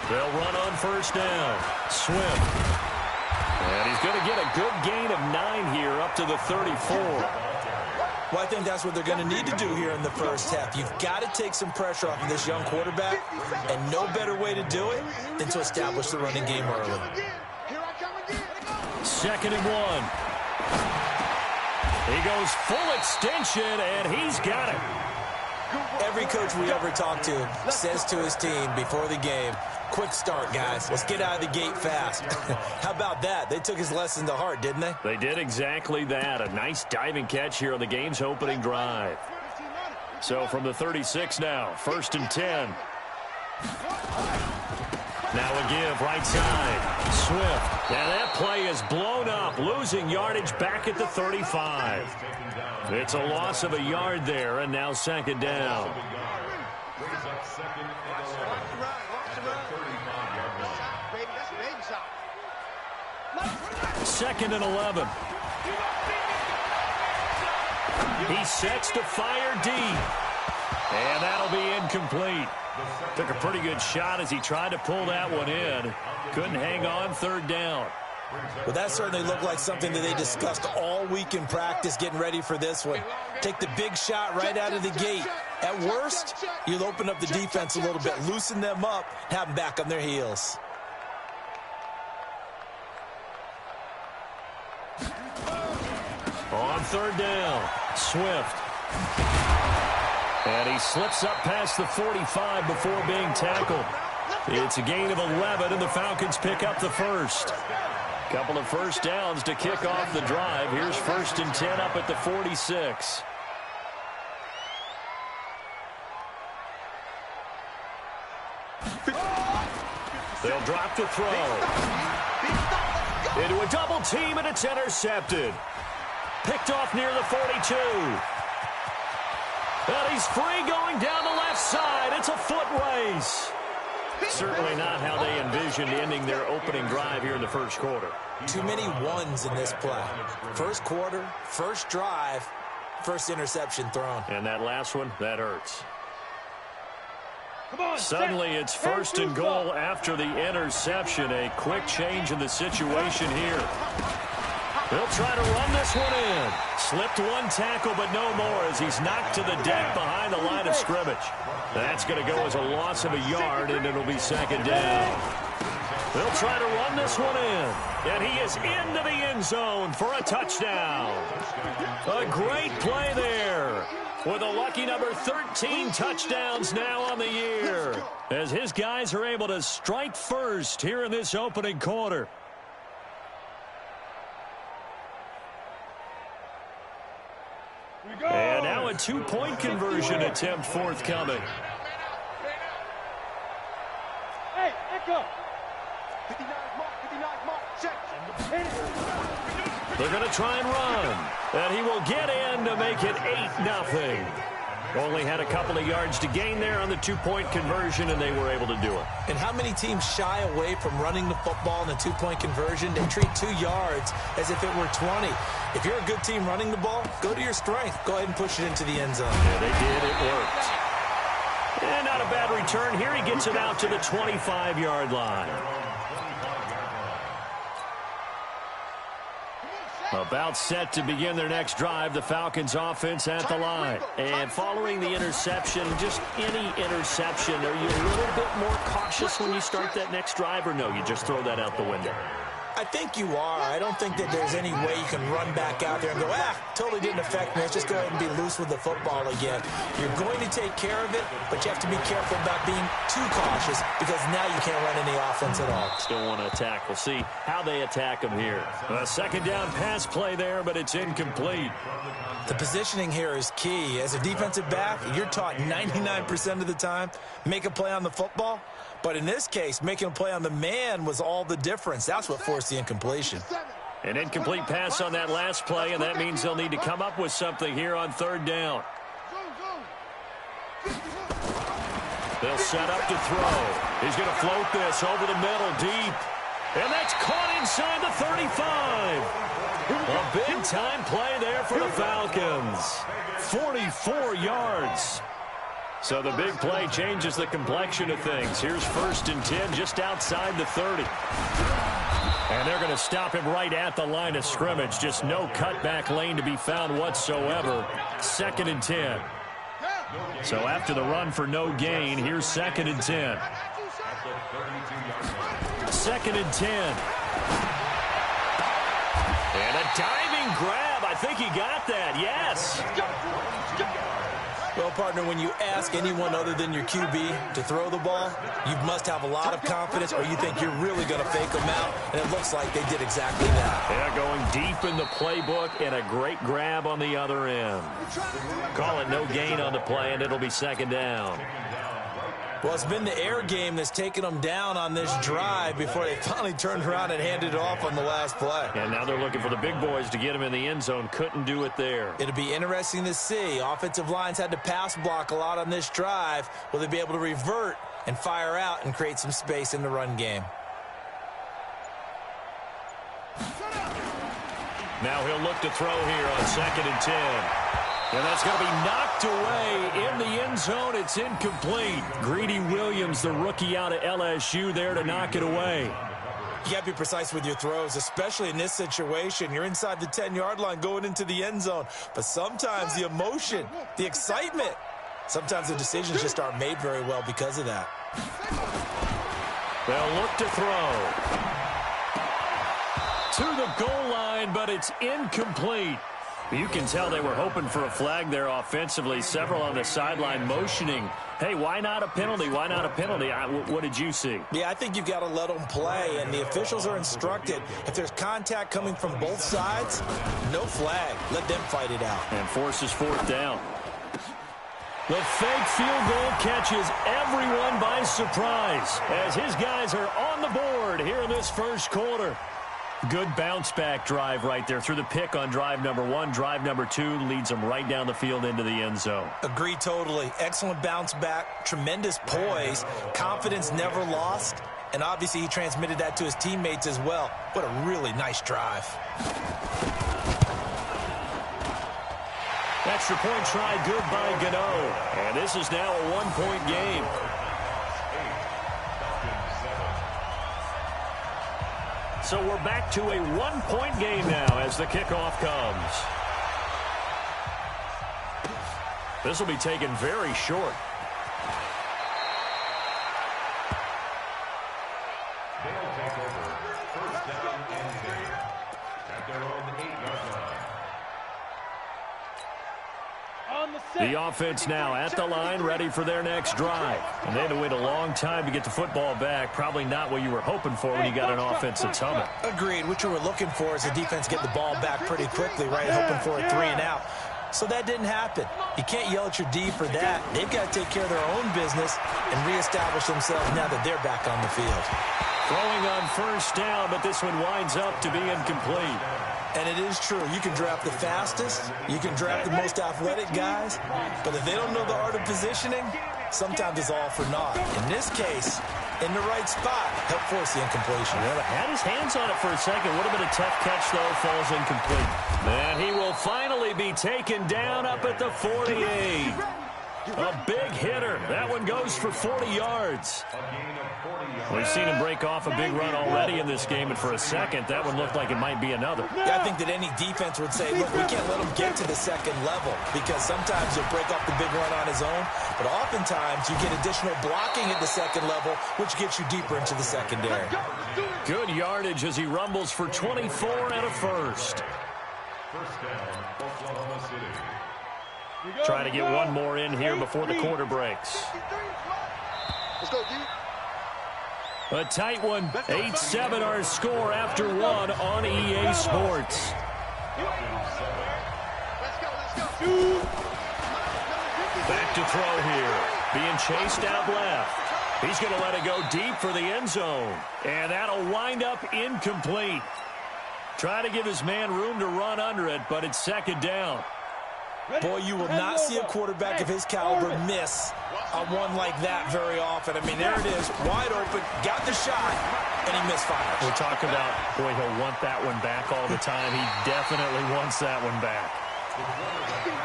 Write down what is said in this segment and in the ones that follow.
They'll run on first down. Swift. And he's going to get a good gain of 9 here up to the 34. Well, I think that's what they're going to need to do here in the first half. You've got to take some pressure off of this young quarterback, and no better way to do it than to establish the running game early. 2nd and 1. He goes full extension, and he's got it. Every coach we ever talk to says to his team before the game, quick start, guys. Let's get out of the gate fast. How about that? They took his lesson to heart, didn't they? They did exactly that. A nice diving catch here on the game's opening drive. So from the 36 now, 1st and 10. Now a give right side. Swift. And that play is blown up, losing yardage back at the 35. It's a loss of a yard there, and now 2nd down. 2nd and 11. He sets to fire deep. And that'll be incomplete. Took a pretty good shot as he tried to pull that one in. Couldn't hang on 3rd down. Well, that certainly looked like something that they discussed all week in practice getting ready for this one. Take the big shot right out of the gate. At worst, you'll open up the defense a little bit, loosen them up, have them back on their heels. On 3rd down, Swift. And he slips up past the 45 before being tackled. It's a gain of 11, and the Falcons pick up the first. Couple of first downs to kick off the drive. Here's 1st and 10 up at the 46. They'll drop the throw. Into a double team, and it's intercepted. Picked off near the 42. And he's free going down the left side. It's a foot race. Certainly not how they envisioned ending their opening drive here in the first quarter. Too many ones in this play. First quarter, first drive, first interception thrown. And that last one, that hurts. Suddenly it's 1st and goal after the interception. A quick change in the situation here. They'll try to run this one in. Slipped one tackle, but no more as he's knocked to the deck behind the line of scrimmage. That's going to go as a loss of a yard, and it'll be 2nd down. They'll try to run this one in. And he is into the end zone for a touchdown. A great play there. With a lucky number 13 touchdowns now on the year. As his guys are able to strike first here in this opening quarter. And now a 2-point conversion attempt forthcoming. Hey, echo. 59 mark, check. They're going to try and run. And he will get in to make it 8-0. Only had a couple of yards to gain there on the 2-point conversion, and they were able to do it. And how many teams shy away from running the football in a 2-point conversion? They treat 2 yards as if it were 20. If you're a good team running the ball, go to your strength. Go ahead and push it into the end zone. Yeah, they did. It worked. And not a bad return. Here he gets it out to the 25-yard line. About set to begin their next drive, the Falcons offense at the line. And following the interception, just any interception, are you a little bit more cautious when you start that next drive, or no, you just throw that out the window? I think you are. I don't think that there's any way you can run back out there and go, totally didn't affect me. Let's just go ahead and be loose with the football again. You're going to take care of it, but you have to be careful about being too cautious because now you can't run any offense at all. Still want to attack. We'll see how they attack them here. A 2nd down pass play there, but it's incomplete. The positioning here is key. As a defensive back, you're taught 99% of the time, make a play on the football. But in this case, making a play on the man was all the difference. That's what forced the incompletion. An incomplete pass on that last play, and that means they'll need to come up with something here on 3rd down. They'll set up to throw. He's going to float this over the middle deep. And that's caught inside the 35. A big-time play there for the Falcons. 44 yards. So the big play changes the complexion of things. Here's 1st and 10 just outside the 30. And they're going to stop him right at the line of scrimmage. Just no cutback lane to be found whatsoever. 2nd and 10. So after the run for no gain, here's 2nd and 10. 2nd and 10. And a diving grab. I think he got that. Yes. Well, partner, when you ask anyone other than your QB to throw the ball, you must have a lot of confidence or you think you're really going to fake them out, and it looks like they did exactly that. Yeah, going deep in the playbook and a great grab on the other end. Call it no gain on the play, and it'll be 2nd down. Well, it's been the air game that's taken them down on this drive before they finally turned around and handed it off on the last play. And now they're looking for the big boys to get him in the end zone. Couldn't do it there. It'll be interesting to see. Offensive lines had to pass block a lot on this drive. Will they be able to revert and fire out and create some space in the run game? Now he'll look to throw here on 2nd and 10. And that's going to be knocked away in the end zone. It's incomplete. Greedy Williams, the rookie out of LSU, there to knock it away. You got to be precise with your throws, especially in this situation. You're inside the 10-yard line going into the end zone. But sometimes the emotion, the excitement, sometimes the decisions just aren't made very well because of that. They'll look to throw. To the goal line, but it's incomplete. You can tell they were hoping for a flag there offensively. Several on the sideline motioning, hey, why not a penalty? Why not a penalty? What did you see? Yeah, I think you've got to let them play, and the officials are instructed. If there's contact coming from both sides, no flag. Let them fight it out. And forces 4th down. The fake field goal catches everyone by surprise as his guys are on the board here in this first quarter. Good bounce-back drive right there through the pick on drive number 1. Drive number 2 leads them right down the field into the end zone. Agree totally. Excellent bounce-back, tremendous poise, confidence never lost, and obviously he transmitted that to his teammates as well. What a really nice drive. Extra point try good by Gano. And this is now a 1-point game. So we're back to a 1-point game now as the kickoff comes. This will be taken very short. They'll take over 1st down and 10 at their own 8-yard line. The offense now at the line, ready for their next drive. And they had to wait a long time to get the football back. Probably not what you were hoping for when you got an offense that's humming. Agreed. What you were looking for is the defense get the ball back pretty quickly, right? Hoping for a 3 and out. So that didn't happen. You can't yell at your D for that. They've got to take care of their own business and reestablish themselves now that they're back on the field. Throwing on 1st down, but this one winds up to be incomplete. And it is true. You can draft the fastest. You can draft the most athletic guys. But if they don't know the art of positioning, sometimes it's all for naught. In this case, in the right spot, help force the incompletion. Yeah, had his hands on it for a second. Would have been a tough catch, though. Falls incomplete. And he will finally be taken down up at the 48. A big hitter. That one goes for 40 yards. We've seen him break off a big run already in this game, and for a second, that one looked like it might be another. Yeah, I think that any defense would say, look, we can't let him get to the second level because sometimes he'll break off the big run on his own, but oftentimes you get additional blocking at the second level, which gets you deeper into the secondary. Good yardage as he rumbles for 24 and a first. First down, Oklahoma City. Trying to get one more in here before the quarter breaks. Let's go, D. A tight one. 8-7 our score after one on EA Sports. Back to throw here. Being chased out left. He's going to let it go deep for the end zone. And that'll wind up incomplete. Try to give his man room to run under it, but it's 2nd down. Boy, you will not see a quarterback of his caliber miss on one like that very often. I mean, there it is, wide open, got the shot, and he misfires. We'll talk about, boy, he'll want that one back all the time. He definitely wants that one back.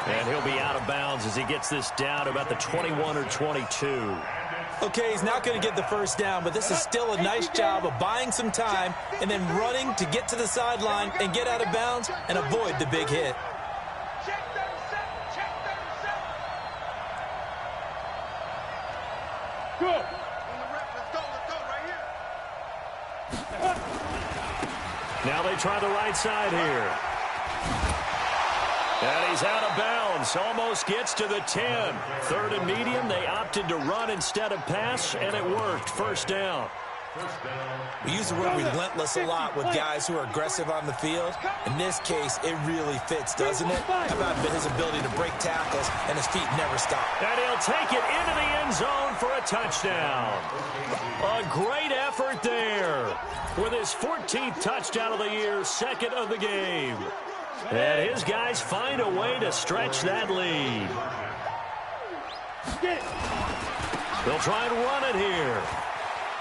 And he'll be out of bounds as he gets this down about the 21 or 22. Okay, he's not going to get the first down, but this is still a nice job of buying some time and then running to get to the sideline and get out of bounds and avoid the big hit. Now they try the right side here. And he's out of bounds. Almost gets to the 10. Third and medium. They opted to run instead of pass, and it worked. First down. We use the word relentless a lot with guys who are aggressive on the field. In this case, it really fits, doesn't it? How about his ability to break tackles, and his feet never stop. And he'll take it into the end zone for a touchdown. A great effort there with his 14th touchdown of the year, second of the game. And his guys find a way to stretch that lead. They'll try and run it here.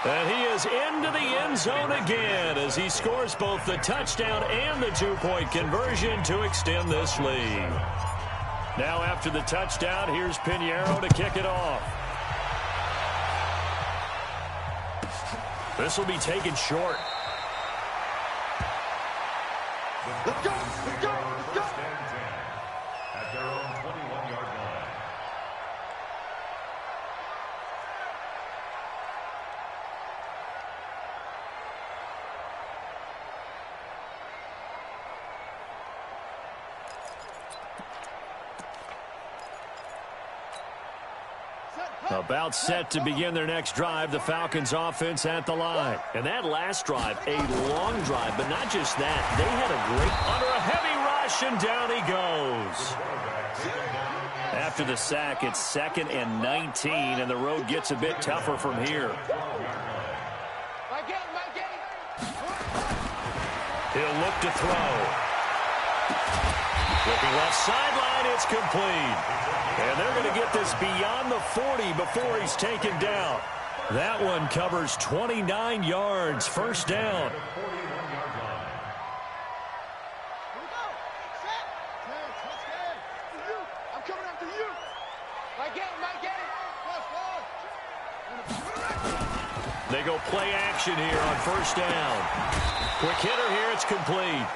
And he is into the end zone again as he scores both the touchdown and the two-point conversion to extend this lead. Now after the touchdown, here's Pinheiro to kick it off. This will be taken short. Let's go! Let's go! Let's go! At their own 21-yard line. About set to begin their next drive, the Falcons offense at the line. And that last drive, a long drive, but not just that. They had a great under a heavy rush, and down he goes. After the sack, it's 2nd and 19, and the road gets a bit tougher from here. He'll look to throw. Looking left sideline, it's complete. And they're going to get this beyond the 40 before he's taken down. That one covers 29 yards. First down. I'm coming after you. They go play action here on first down. Quick hitter here, it's complete.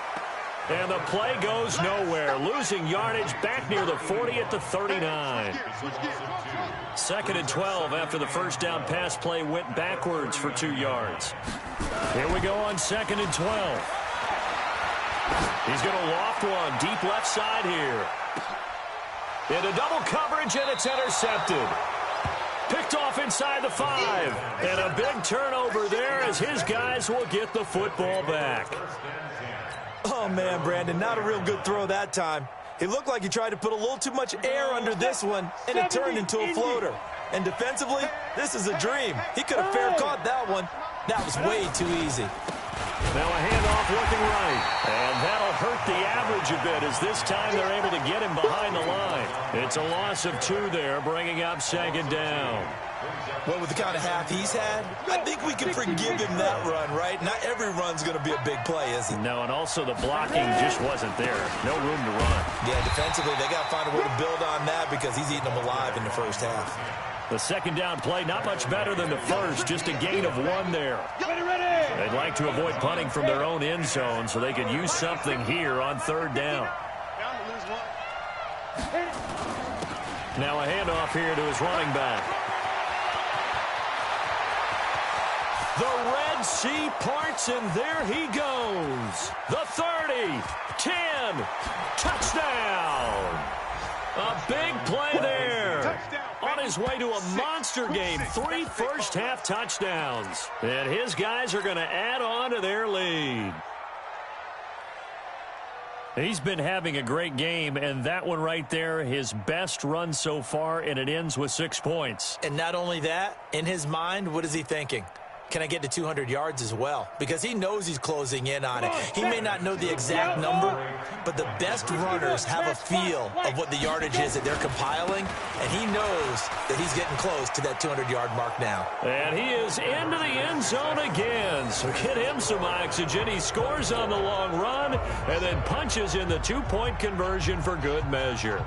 And the play goes nowhere. Losing yardage back near the 40 at the 39. 2nd and 12 after the first down pass play went backwards for 2 yards. Here we go on 2nd and 12. He's going to loft one deep left side here. Into double coverage, and it's intercepted. Picked off inside the 5. And a big turnover there as his guys will get the football back. Oh, man, Brandon, not a real good throw that time. It looked like he tried to put a little too much air under this one, and it turned into a floater. And defensively, this is a dream. He could have fair caught that one. That was way too easy. Now a handoff looking right. And that'll hurt the average a bit as this time they're able to get him behind the line. It's a loss of 2 there, bringing up 2nd down. Well, with the kind of half he's had, I think we can forgive him that run, right? Not every run's going to be a big play, is it? No, and also the blocking just wasn't there. No room to run. Yeah, defensively, they got to find a way to build on that because he's eating them alive in the first half. The 2nd down play, not much better than the first, just a gain of 1 there. They'd like to avoid punting from their own end zone so they could use something here on 3rd down. Now a handoff here to his running back. The Red Sea parts, and there he goes. The 30, 10, touchdown. A big play there. On his way to a monster game, 3 first-half touchdowns. And his guys are going to add on to their lead. He's been having a great game, and that one right there, his best run so far, and it ends with 6 points. And not only that, in his mind, what is he thinking? can I get to 200 yards as well? Because he knows he's closing in on it. He may not know the exact number, but the best runners have a feel of what the yardage is that they're compiling, and he knows that he's getting close to that 200-yard mark now. And he is into the end zone again. So get him some oxygen. He scores on the long run and then punches in the two-point conversion for good measure.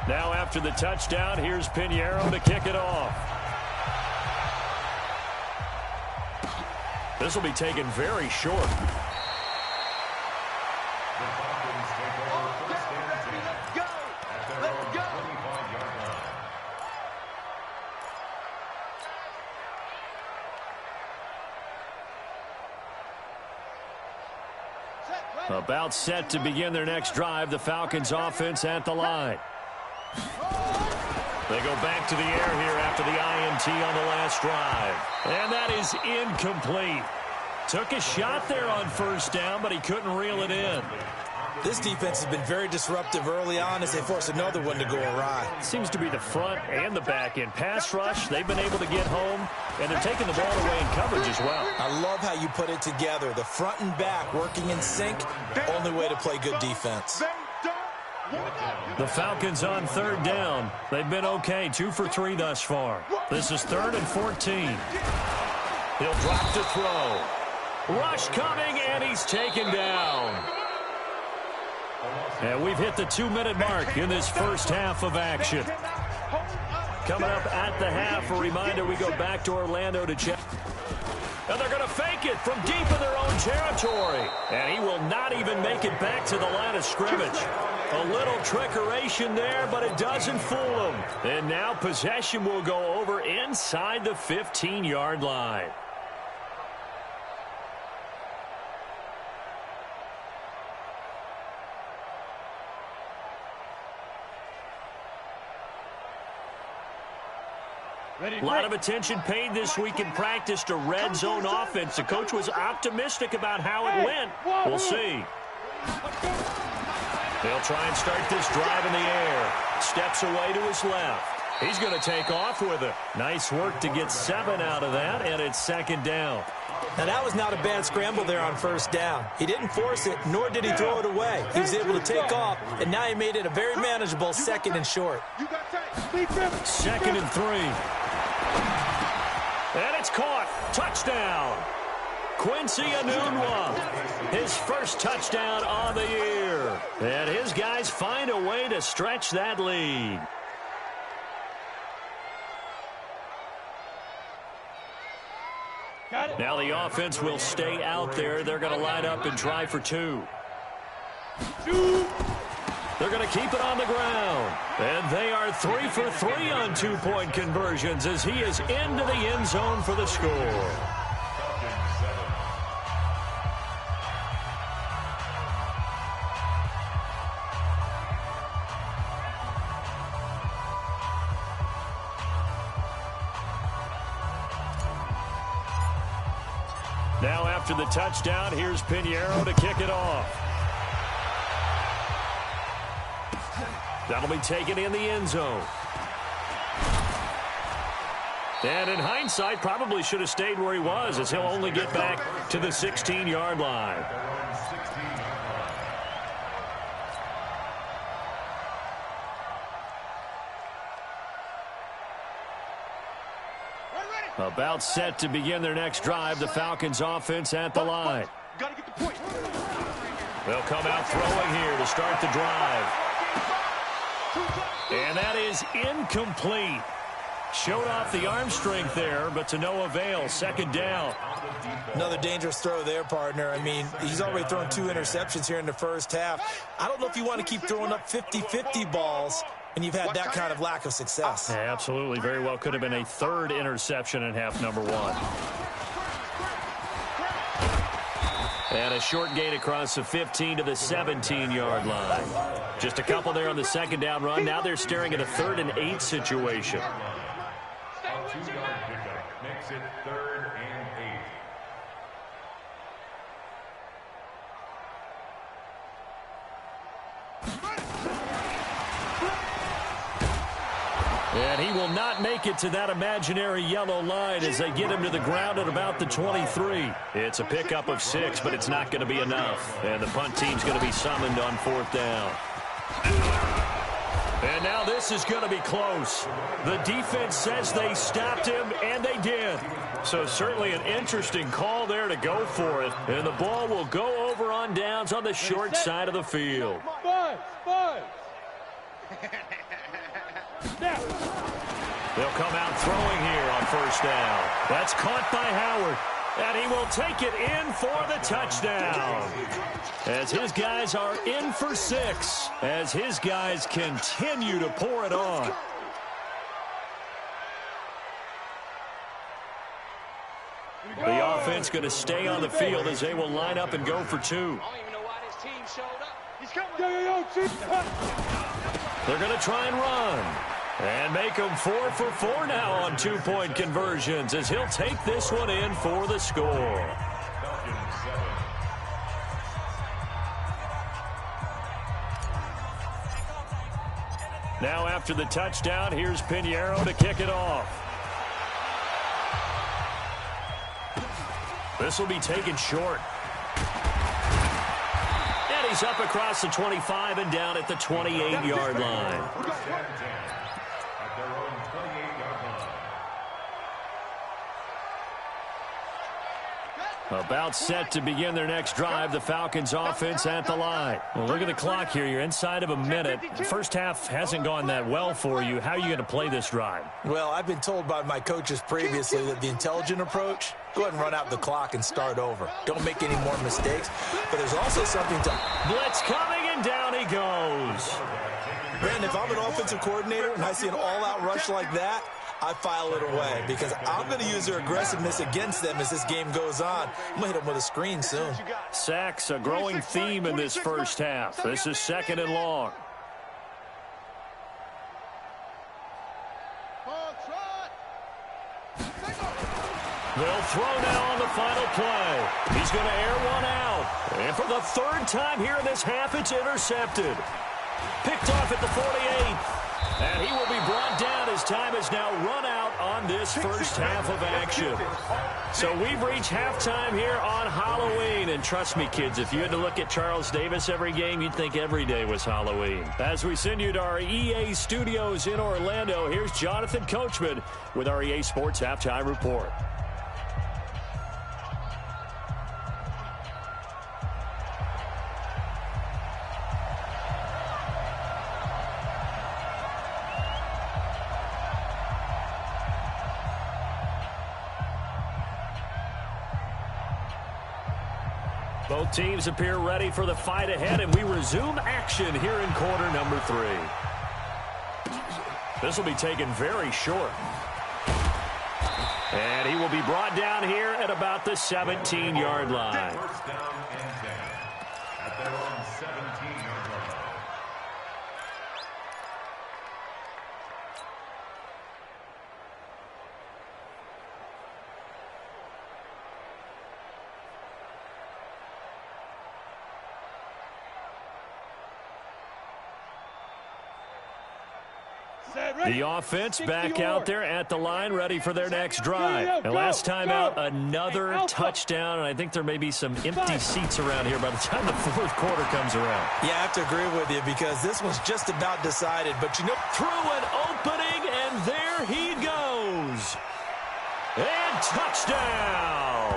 Now after the touchdown, here's Pinheiro to kick it off. This will be taken very short. About set to begin their next drive, the Falcons offense at the line. They go back to the air here after the INT on the last drive. And that is incomplete. Took a shot there on first down, but he couldn't reel it in. This defense has been very disruptive early on as they force another one to go awry. Seems to be the front and the back end. Pass rush, they've been able to get home, and they're taking the ball away in coverage as well. I love how you put it together. The front and back working in sync, only way to play good defense. The Falcons on third down. They've been okay, 2 for 3 thus far. This is 3rd and 14. He'll drop to throw. Rush coming, and he's taken down. And we've hit the 2-minute mark in this first half of action. Coming up at the half, a reminder, we go back to Orlando to check. And they're going to fake it from deep in their own territory. And he will not even make it back to the line of scrimmage. A little trickeration there, but it doesn't fool him. And now possession will go over inside the 15-yard line. A lot of attention paid this week in practice to red zone offense. The coach was optimistic about how it went. We'll see. They'll try and start this drive in the air. Steps away to his left. He's going to take off with it. Nice work to get 7 out of that, and it's 2nd down. Now, that was not a bad scramble there on first down. He didn't force it, nor did he throw it away. He was able to take off, and now he made it a very manageable 2nd and short. 2nd and 3. And it's caught. Touchdown. Quincy Enunwa, his first touchdown on the year. And his guys find a way to stretch that lead. Now the offense will stay out there. They're going to line up and try for 2. They're going to keep it on the ground. And they are 3 for 3 on 2-point conversions as he is into the end zone for the score. Now after the touchdown, here's Pinheiro to kick it off. That'll be taken in the end zone. And in hindsight, probably should have stayed where he was, as he'll only get back to the 16-yard line. About set to begin their next drive, the Falcons offense at the line. They'll come out throwing here to start the drive. And that is incomplete. Showed off the arm strength there, but to no avail. 2nd down. Another dangerous throw there, partner. I mean, he's already thrown 2 interceptions here in the first half. I don't know if you want to keep throwing up 50-50 balls, and you've had that kind of lack of success. Yeah, absolutely. Very well could have been a 3rd interception in half number 1. And a short gain across the 15 to the 17-yard line. Just a couple there on the 2nd down run. Now they're staring at a 3rd and 8 situation. A 2-yard pickup makes it 3rd and 8. And he will not make it to that imaginary yellow line as they get him to the ground at about the 23. It's a pickup of 6, but it's not going to be enough. And the punt team's going to be summoned on 4th down. And now this is going to be close. The defense says they stopped him, and they did. So certainly an interesting call there to go for it. And the ball will go over on downs on the short side of the field. They'll come out throwing here on 1st down. That's caught by Howard. And he will take it in for the touchdown. As his guys are in for 6. As his guys continue to pour it on. The offense going to stay on the field as they will line up and go for 2. I don't even know why this team showed up. He's coming. They're going to try and run. And make them 4 for 4 now on 2-point conversions as he'll take this one in for the score. Now after the touchdown, here's Pinheiro to kick it off. This will be taken short. And he's up across the 25 and down at the 28-yard line. About set to begin their next drive, the Falcons offense at the line. Well, look at the clock here. You're inside of a minute. The first half hasn't gone that well for you. How are you going to play this drive? Well, I've been told by my coaches previously that the intelligent approach, go ahead and run out the clock and start over. Don't make any more mistakes. But there's also something to... Blitz coming, and down he goes. Brandon, if I'm an offensive coordinator and I see an all-out rush like that, I file it away because I'm going to use their aggressiveness against them as this game goes on. I'm going to hit them with a screen soon. Sacks, a growing theme in this first half. This is 2nd and long. They'll throw now on the final play. He's going to air one out. And for the 3rd time here in this half, it's intercepted. Picked off at the 48. And he will be brought down as time has now run out on this first half of action. So we've reached halftime here on Halloween. And trust me, kids, if you had to look at Charles Davis every game, you'd think every day was Halloween. As we send you to our EA studios in Orlando, here's Jonathan Coachman with our EA Sports Halftime Report. Both teams appear ready for the fight ahead, and we resume action here in quarter number 3. This will be taken very short. And he will be brought down here at about the 17-yard line. First down and 10 at their own 17-yard line. The offense back out there at the line, ready for their next drive. And last time out, another touchdown, and I think there may be some empty seats around here by the time the 4th quarter comes around. Yeah, I have to agree with you because this one's just about decided. But you know, through an opening, and there he goes. And touchdown.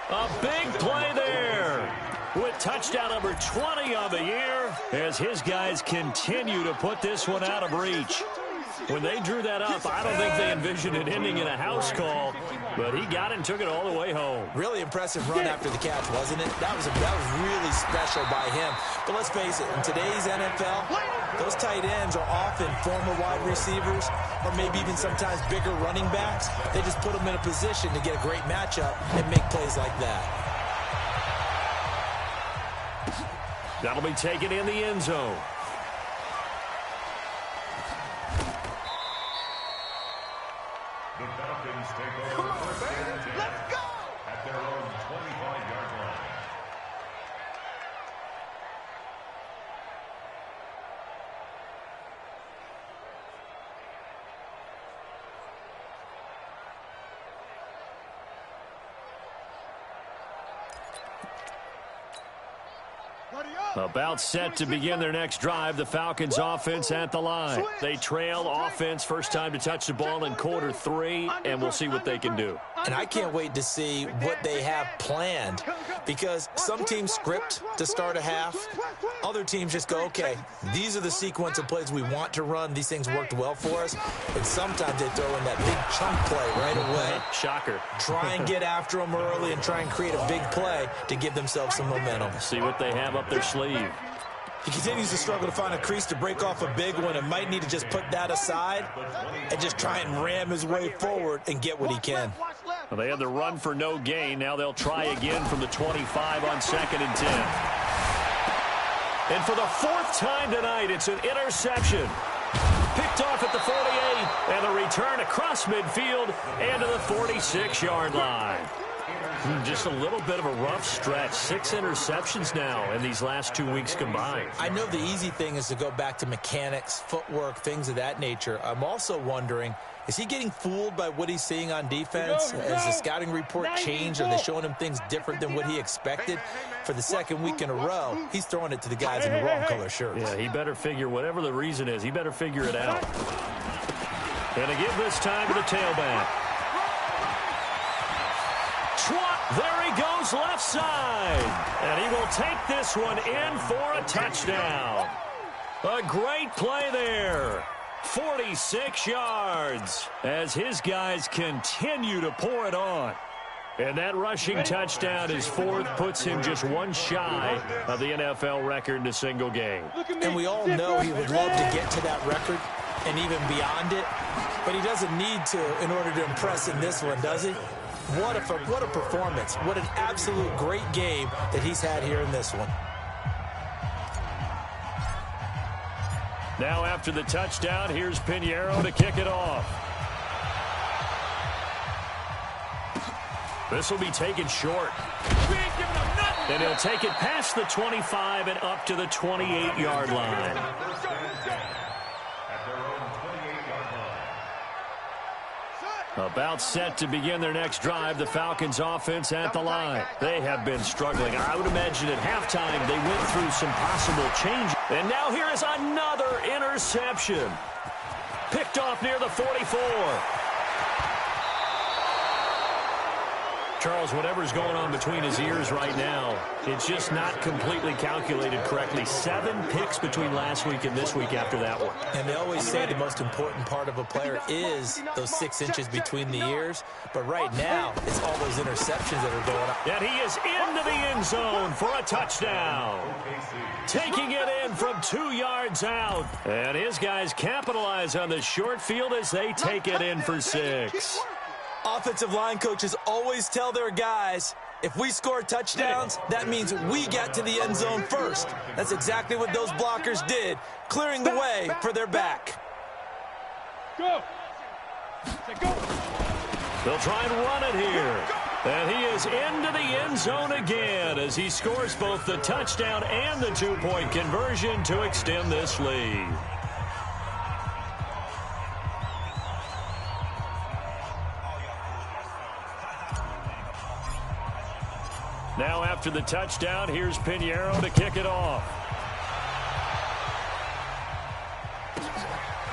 A big play there. With touchdown number 20 on the year as his guys continue to put this one out of reach. When they drew that up, I don't think they envisioned it ending in a house call, but he got it and took it all the way home. Really impressive run after the catch, wasn't it? That was really special by him. But let's face it, in today's NFL, those tight ends are often former wide receivers or maybe even sometimes bigger running backs. They just put them in a position to get a great matchup and make plays like that. That'll be taken in the end zone. The Falcons take over first and 10 at their own 25-yard line. About set to begin their next drive, the Falcons offense at the line. They trail offense first time to touch the ball in quarter 3, and we'll see what they can do. And I can't wait to see what they have planned, because some teams script to start a half. Other teams just go, okay, these are the sequence of plays we want to run. These things worked well for us. And sometimes they throw in that big chunk play right away. Shocker. Try and get after them early and try and create a big play to give themselves some momentum. See what they have up their sleeve. He continues to struggle to find a crease to break off a big one and might need to just put that aside and just try and ram his way forward and get what he can. Well, they had the run for no gain. Now they'll try again from the 25 on 2nd and 10. And for the 4th time tonight, it's an interception. Picked off at the 48, and the return across midfield and to the 46-yard line. Just a little bit of a rough stretch. 6 interceptions now in these last 2 weeks combined. I know the easy thing is to go back to mechanics, footwork, things of that nature. I'm also wondering, is he getting fooled by what he's seeing on defense? Has the scouting report changed? Are they showing him things different than what he expected? For the 2nd week in a row, he's throwing it to the guys in the wrong color shirts. Yeah, he better figure, whatever the reason is, he better figure it out. And to give this time to the tailback. There he goes left side. And he will take this one in for a touchdown. A great play there. 46 yards as his guys continue to pour it on. And that rushing touchdown, his 4th, puts him just one shy of the NFL record in a single game. And we all know he would love to get to that record and even beyond it. But he doesn't need to in order to impress in this one, does he? What a performance. What an absolute great game that he's had here in this one. Now after the touchdown, here's Pinheiro to kick it off. This will be taken short. And he'll take it past the 25 and up to the 28-yard line. About set to begin their next drive, the Falcons offense at the line. They have been struggling. I would imagine at halftime they went through some possible change. And now here is another interception. Picked off near the 44. Charles, whatever's going on between his ears right now, it's just not completely calculated correctly. 7 picks between last week and this week after that one. And they always say the most important part of a player is those 6 inches between the ears. But right now, it's all those interceptions that are going on. And he is into the end zone for a touchdown. Taking it in from 2 yards out. And his guys capitalize on the short field as they take it in for 6. Offensive line coaches always tell their guys, if we score touchdowns, that means we get to the end zone first. That's exactly what those blockers did, clearing the way for their back. Go. They'll try and run it here. And he is into the end zone again as he scores both the touchdown and the 2-point conversion to extend this lead. Now after the touchdown, here's Pinheiro to kick it off.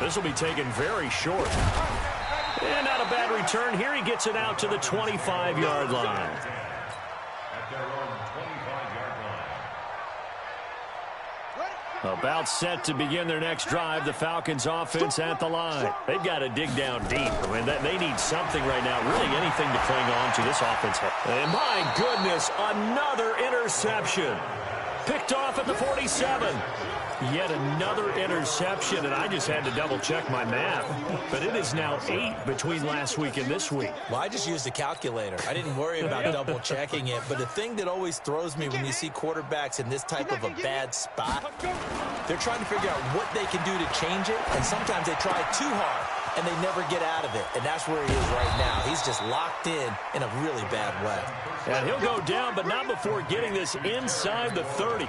This will be taken very short. And not a bad return. Here he gets it out to the 25-yard line. About set to begin their next drive, the Falcons offense at the line. They've got to dig down deep. I mean, they need something right now, really anything to cling on to this offense. And my goodness, another interception. Picked off at the 47. Yet another interception, and I just had to double-check my math. But it is now 8 between last week and this week. Well, I just used a calculator. I didn't worry about double-checking it. But the thing that always throws me when you see quarterbacks in this type of a bad spot, they're trying to figure out what they can do to change it, and sometimes they try too hard, and they never get out of it. And that's where he is right now. He's just locked in a really bad way. And he'll go down, but not before getting this inside the 30.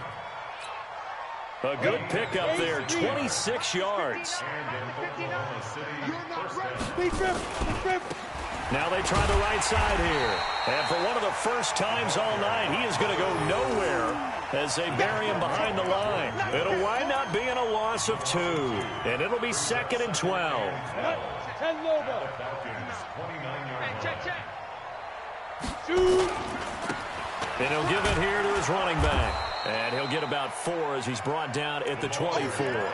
A good pickup there, 26 yards. Now they try the right side here. And for one of the first times all night, he is going to go nowhere. as they bury him behind the line. It'll wind up being a loss of 2, and it'll be 2nd and 12. And he'll give it here to his running back. And he'll get about 4 as he's brought down at the 24.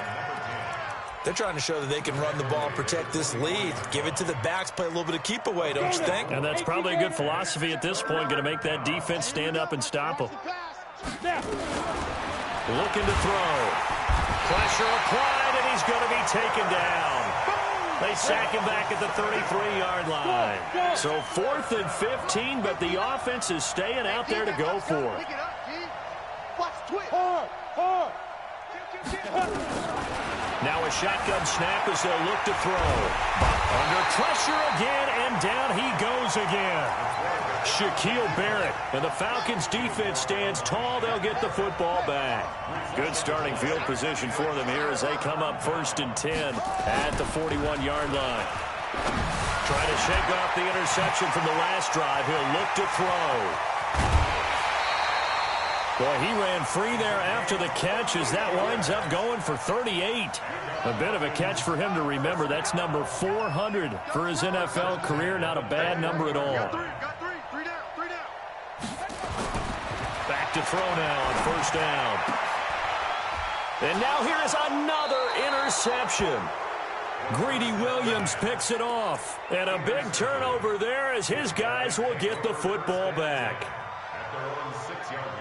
They're trying to show that they can run the ball, protect this lead. Give it to the backs, play a little bit of keep away, don't you think? And that's probably a good philosophy at this point, going to make that defense stand up and stop them. Looking to throw. Pressure applied, and he's going to be taken down. They sack him back at the 33-yard line. So 4th and 15, but the offense is staying out there to go for it. Now a shotgun snap as they'll look to throw. Under pressure again, and down he goes again. Shaquille Barrett, and the Falcons defense stands tall. They'll get the football back. Good starting field position for them here as they come up 1st and 10 at the 41-yard line. Trying to shake off the interception from the last drive. He'll look to throw. Boy, he ran free there after the catch as that winds up going for 38. A bit of a catch for him to remember. That's number 400 for his NFL career. Not a bad number at all. Back to throw now on 1st down. And now here is another interception. Greedy Williams picks it off. And a big turnover there as his guys will get the football back. At their own 6-yard line.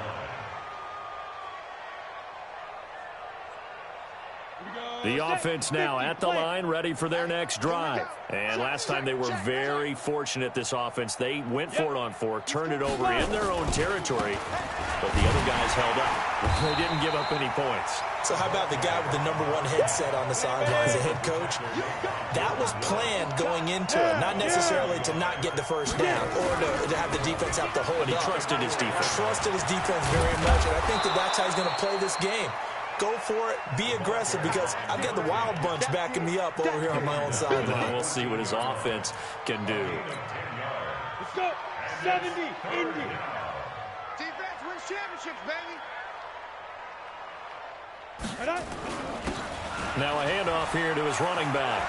The offense now at the line, ready for their next drive. And last time they were very fortunate, this offense. They went for it on 4, turned it over in their own territory, but the other guys held up. They didn't give up any points. So how about the guy with the number 1 headset on the sidelines, the head coach? That was planned going into it, not necessarily to not get the first down or to have the defense have to hold But he up. trusted his defense. Trusted his defense very much, and I think that's how he's going to play this game. Go for it, be aggressive, because I've got the wild bunch backing me up over here on my own sideline. Well, we'll see what his offense can do. Let's go. 70, Indy. Defense wins championships, baby. Now a handoff here to his running back.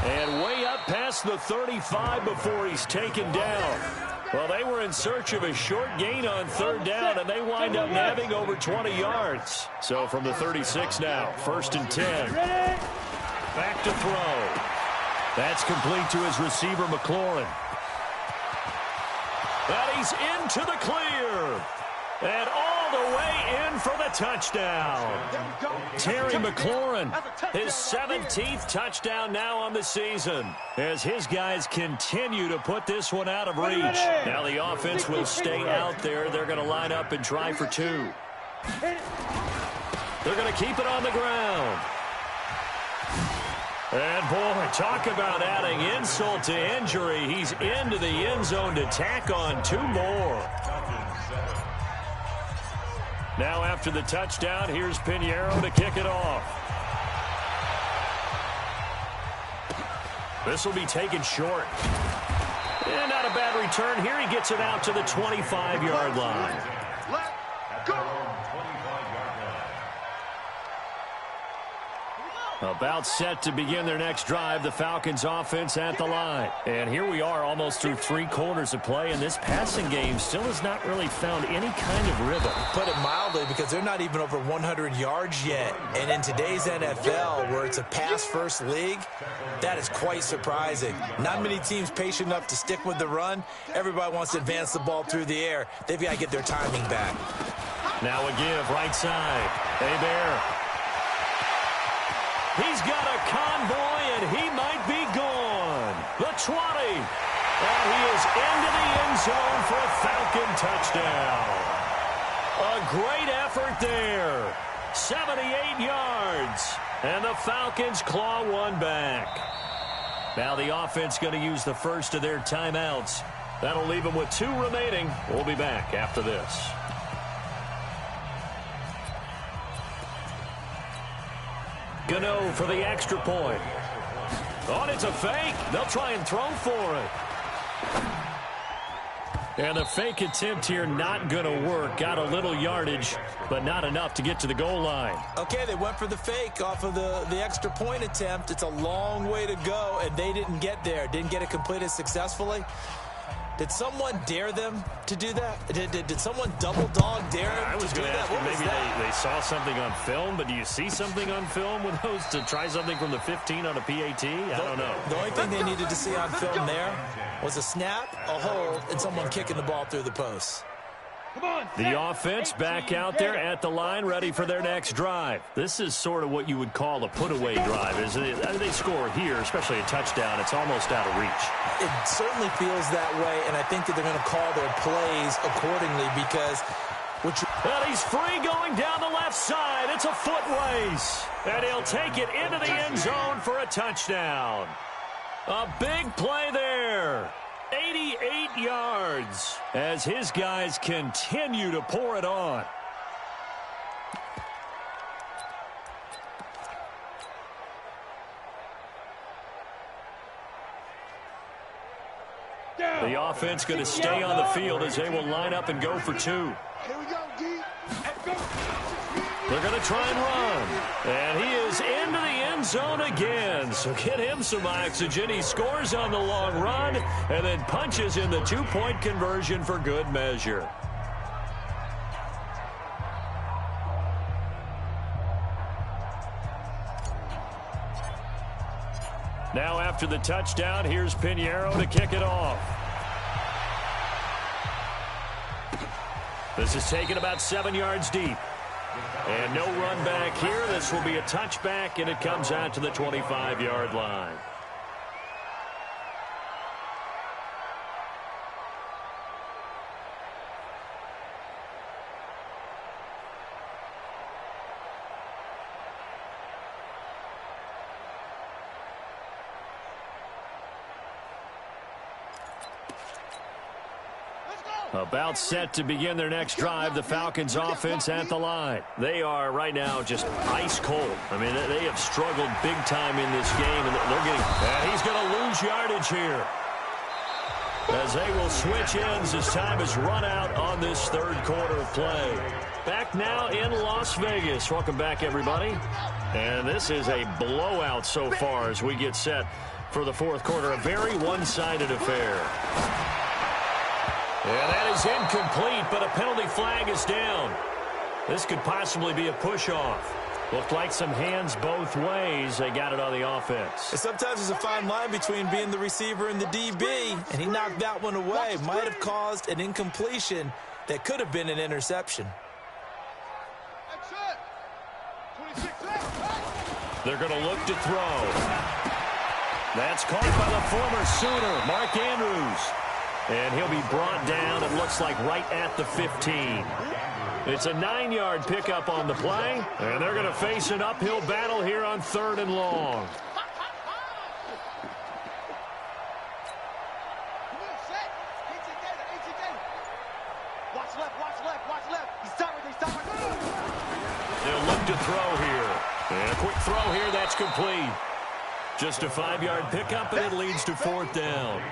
And way up past the 35 before he's taken down. Well, they were in search of a short gain on 3rd down, and they wind up nabbing over 20 yards. So from the 36 now, 1st and 10. Back to throw. That's complete to his receiver, McLaurin. And he's into the clear. And all the way in for the touchdown. Terry McLaurin, his 17th touchdown now on the season, as his guys continue to put this one out of reach. Now the offense will stay out there. They're going to line up and try for 2. They're going to keep it on the ground. And, boy, talk about adding insult to injury. He's into the end zone to tack on 2 more. Now after the touchdown, here's Pinheiro to kick it off. This will be taken short. And not a bad return here. He gets it out to the 25-yard line. Let's go. About set to begin their next drive, the Falcons offense at the line. And here we are almost through 3 quarters of play, and this passing game still has not really found any kind of rhythm. Put it mildly, because they're not even over 100 yards yet. And in today's NFL, where it's a pass-first league, that is quite surprising. Not many teams patient enough to stick with the run. Everybody wants to advance the ball through the air. They've got to get their timing back. Now a give right side. Hebert. He's got a convoy, and he might be gone. The 20. And he is into the end zone for a Falcon touchdown. A great effort there. 78 yards. And the Falcons claw one back. Now the offense going to use the first of their timeouts. That'll leave them with 2 remaining. We'll be back after this. Gano for the extra point. Oh, it's a fake. They'll try and throw for it. And the fake attempt here not going to work. Got a little yardage, but not enough to get to the goal line. Okay, they went for the fake off of the extra point attempt. It's a long way to go, and they didn't get there. Didn't get it completed successfully. Did someone dare them to do that? Did someone double dog dare them I was to do going to that? ask you, maybe they saw something on film, but do you see something on film with those to try something from the 15 on a PAT? I don't know. The only thing they needed to see on film there was a snap, a hold, and someone kicking the ball through the post. The offense back out there at the line, ready for their next drive. This is sort of what you would call a put-away drive. They score here, especially a touchdown. It's almost out of reach. It certainly feels that way, and I think that they're going to call their plays accordingly because... Well, he's free going down the left side. It's a foot race. And he'll take it into the end zone for a touchdown. A big play there. 88 yards as his guys continue to pour it on. The offense going to stay on the field as they will line up and go for two. Here we go, D. They're going to try and run. And he is into the end zone again. So get him some oxygen. He scores on the long run and then punches in the two-point conversion for good measure. Now after the touchdown, here's Pinheiro to kick it off. This is taken about 7 yards deep. And no run back here. This will be a touchback, and it comes out to the 25-yard line. About set to begin their next drive, the Falcons offense at the line. They are right now just ice cold. I mean, they have struggled big time in this game, and they're getting... And he's going to lose yardage here as they will switch ends as time has run out on this third quarter of play. Back now in Las Vegas. Welcome back, everybody. And this is a blowout so far as we get set for the fourth quarter. A very one-sided affair. And that is incomplete, but a penalty flag is down. This could possibly be a push-off. Looked like some hands both ways. They got it on the offense. And sometimes there's a fine line between being the receiver and the DB, and he knocked that one away. Might have caused an incompletion that could have been an interception. They're going to look to throw. That's caught by the former Sooner, Mark Andrews. And he'll be brought down, it looks like, right at the 15. It's a 9-yard pickup on the play, and they're going to face an uphill battle here on 3rd and long. They'll look to throw here. And a quick throw here, that's complete. Just a 5-yard pickup, and it leads to 4th down.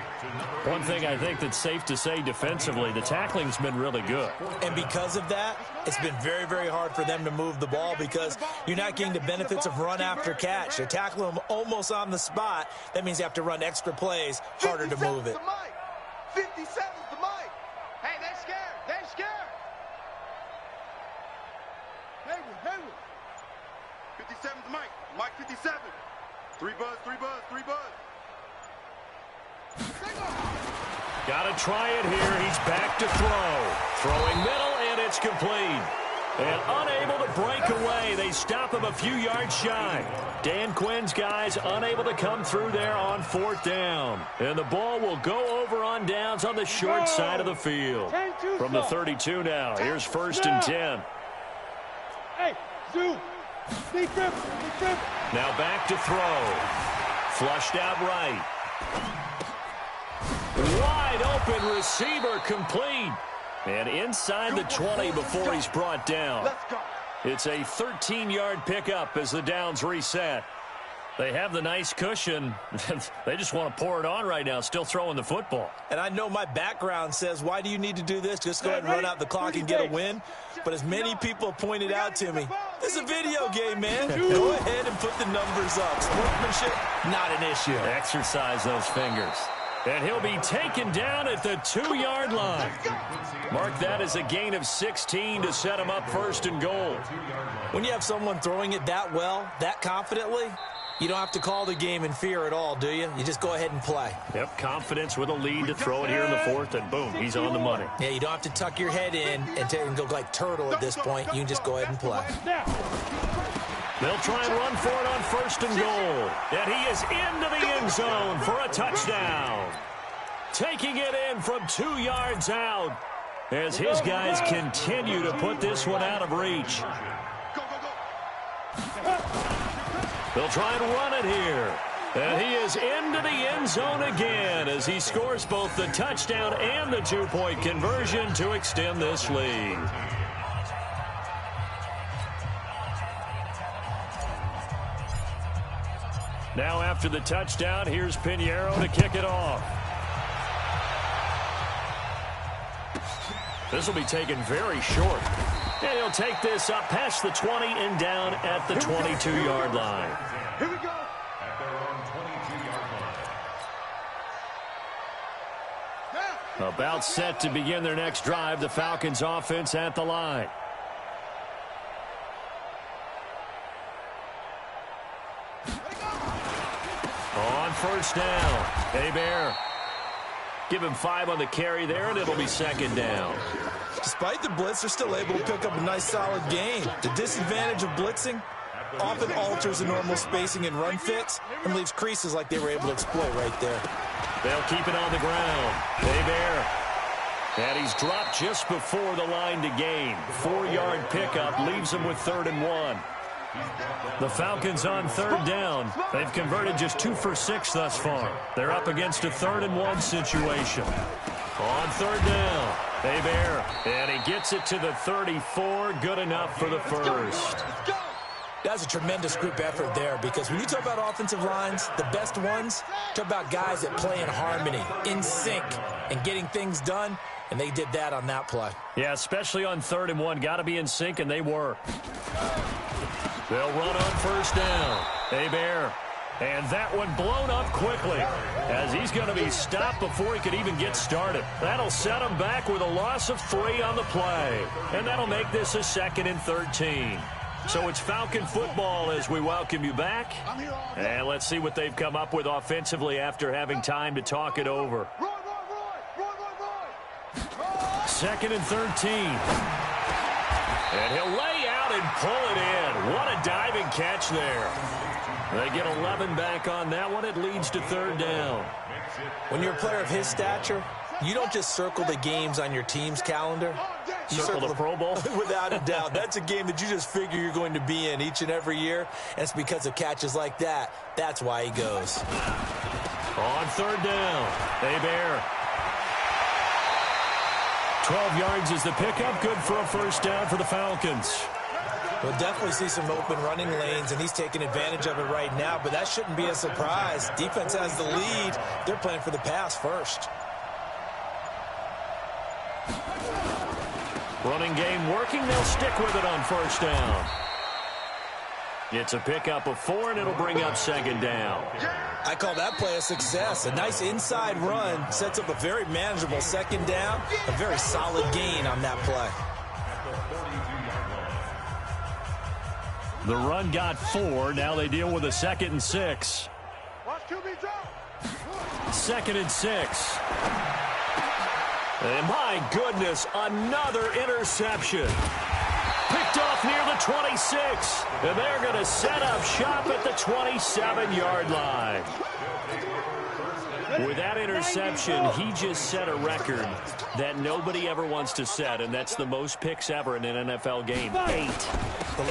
One thing I think that's safe to say defensively, the tackling's been really good. And because of that, it's been very, very hard for them to move the ball because you're not getting the benefits of run after catch. You're tackling them almost on the spot. That means you have to run extra plays, harder to move it. 57's the mic. Hey, they're scared. They're scared. Hayward. 57's the mic. Mike 57. 3 buzz. Got to try it here. He's back to throw. Throwing middle, and it's complete. And unable to break away. They stop him a few yards shy. Dan Quinn's guys unable to come through there on 4th down. And the ball will go over on downs on the short side of the field. From the 32 now. Here's 1st and 10. Hey, Zoo. Now back to throw. Flushed out right. Wide open receiver complete. And inside the 20 before he's brought down. It's a 13-yard pickup as the downs reset. They have the nice cushion. They just want to pour it on right now, still throwing the football. And I know my background says, why do you need to do this? Just go ahead and run out the clock and get a win. But as many people have pointed out to me, this is a video game, man. Go ahead and put the numbers up. Sportsmanship, not an issue. Exercise those fingers. And he'll be taken down at the 2-yard line. Mark that as a gain of 16 to set him up 1st and goal. When you have someone throwing it that well, that confidently, you don't have to call the game in fear at all, do you? You just go ahead and play. Yep, confidence with a lead to throw it here in the 4th, and boom, he's on the money. Yeah, you don't have to tuck your head in and go like turtle at this point. You can just go ahead and play. They'll try and run for it on 1st and goal. And he is into the end zone for a touchdown. Taking it in from 2 yards out as his guys continue to put this one out of reach. They'll try and run it here. And he is into the end zone again as he scores both the touchdown and the 2-point conversion to extend this lead. Now after the touchdown, here's Pinheiro to kick it off. This will be taken very short. And he'll take this up past the 20 and down at the 22-yard line. Here we go. At their own 22-yard line. About set to begin their next drive, the Falcons offense at the line. On 1st down, Aiden. Give him 5 on the carry there, and it'll be 2nd down. Despite the blitz, they're still able to pick up a nice, solid gain. The disadvantage of blitzing often alters the normal spacing and run fits and leaves creases like they were able to exploit right there. They'll keep it on the ground. Aiden. And he's dropped just before the line to gain. 4-yard pickup leaves him with 3rd and 1. The Falcons on 3rd down. They've converted just 2 for 6 thus far. They're up against a 3rd and 1 situation. On 3rd down, Aiden. And he gets it to the 34. Good enough for the 1st. That's a tremendous group effort there because when you talk about offensive lines, the best ones, talk about guys that play in harmony, in sync, and getting things done, and they did that on that play. Yeah, especially on 3rd and 1. Got to be in sync, and they were. They'll run on 1st down. Aiden. And that one blown up quickly as he's going to be stopped before he could even get started. That'll set him back with a loss of 3 on the play. And that'll make this a 2nd and 13. So it's Falcon football as we welcome you back. And let's see what they've come up with offensively after having time to talk it over. 2nd and 13. And he'll lay out and pull it in. What a diving catch there. They get 11 back on that one. It leads to 3rd down. When you're a player of his stature, you don't just circle the games on your team's calendar. You circle the Pro Bowl? Without a doubt. That's a game that you just figure you're going to be in each and every year. And it's because of catches like that. That's why he goes. On 3rd down, Aiden. 12 yards is the pickup. Good for a 1st down for the Falcons. We'll definitely see some open running lanes, and he's taking advantage of it right now, but that shouldn't be a surprise. Defense has the lead. They're playing for the pass first. Running game working. They'll stick with it on 1st down. It's a pickup of 4, and it'll bring up 2nd down. I call that play a success. A nice inside run sets up a very manageable 2nd down. A very solid gain on that play. The run got 4. Now they deal with a 2nd and 6. 2nd and 6. And my goodness, another interception. Picked off near the 26. And they're going to set up shop at the 27-yard line. With that interception, he just set a record that nobody ever wants to set, and that's the most picks ever in an NFL game. 8. The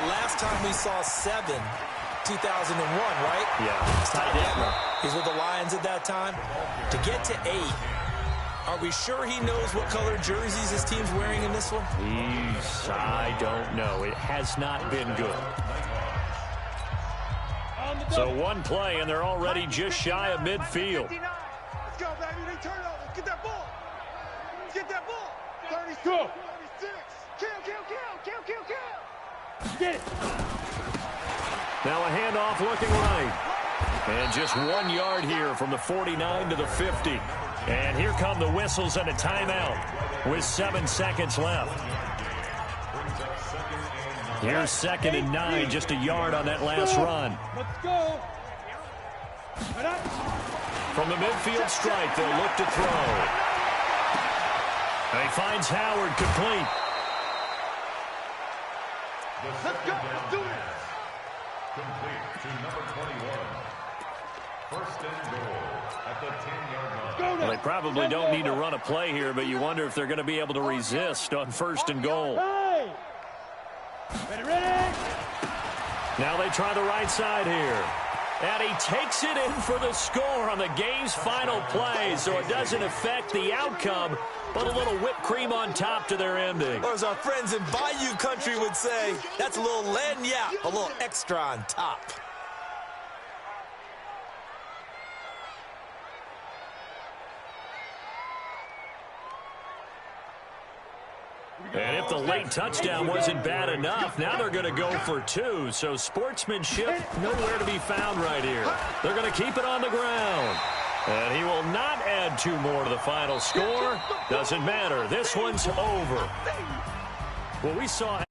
last time we saw 7, 2001, right? Yeah. Tight end. He's with the Lions at that time. To get to 8, are we sure he knows what color jerseys his team's wearing in this one? I don't know. It has not been good. So one play, and they're already just shy of midfield. Let's go, baby. They turn it over. Let's get that ball. Let's get that ball. 32. 36. Kill. Get it. Now a handoff looking right. And just 1 yard here from the 49 to the 50. And here come the whistles and a timeout with 7 seconds left. Here's 2nd and 9, just a yard on that last run. Let's go. From the midfield stripe, they'll look to throw. And he finds Howard complete. Let's go. Let's do it. Complete to number 21. First and goal at the 10-yard line. Well, they probably don't need to run a play here, but you wonder if they're going to be able to resist on 1st and goal. Hey. Ready. Now they try the right side here. And he takes it in for the score on the game's final play, so it doesn't affect the outcome, but a little whipped cream on top to their ending. Or as our friends in Bayou Country would say, that's a little lagniappe, a little extra on top. And if the late touchdown wasn't bad enough, now they're going to go for 2. So sportsmanship nowhere to be found right here. They're going to keep it on the ground. And he will not add 2 more to the final score. Doesn't matter. This one's over. Well, we saw